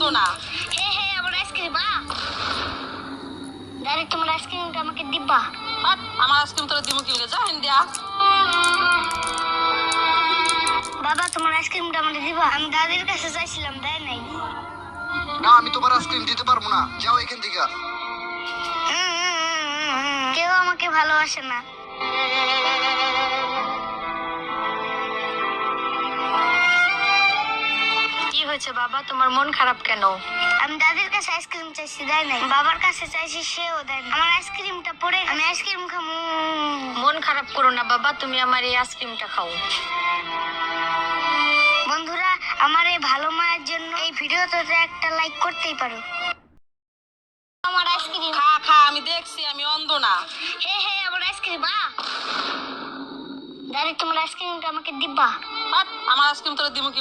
অন্ধ না। হে হে আমার আইসক্রিম দাঁড়ি তোমার আইসক্রিমটা আমাকে দিবা। আমার আইসক্রিম তোরা দিমু কি যা ইন্ডিয়া। বাবা তোমার আইসক্রিমটা আমাকে দিবা। আমি দাদির কাছে চাইছিলাম, দেয় নাই। না, আমি তোমার আইসক্রিম দিতে পারবো না, যাও এখান থেকে। কেউ আমাকে ভালোবাসে না। কি হয়েছে বাবা, তোমার মন খারাপ কেন? আমি দাদির কাছে আইসক্রিম চাইছি, দেয় নাই। বাবার কাছে চাইছি, সেও দেয় না। আমার আইসক্রিমটা পড়ে, আমি আইসক্রিম খামু। মন খারাপ করো না বাবা, তুমি আমার এই আইসক্রিমটা খাও। বন্ধুরা, আমার এই ভালো মায়ের জন্য এই ভিডিওতে একটা লাইক করতেই পারো। আমার আইসক্রিম খা খা, আমি দেখছি আমি অন্ধ না। হে হে আমার আইসক্রিম দাঁড়ি তোমার আইসক্রিমটা আমাকে দিবা। আমার আইসক্রিম তোরা দিমু কি।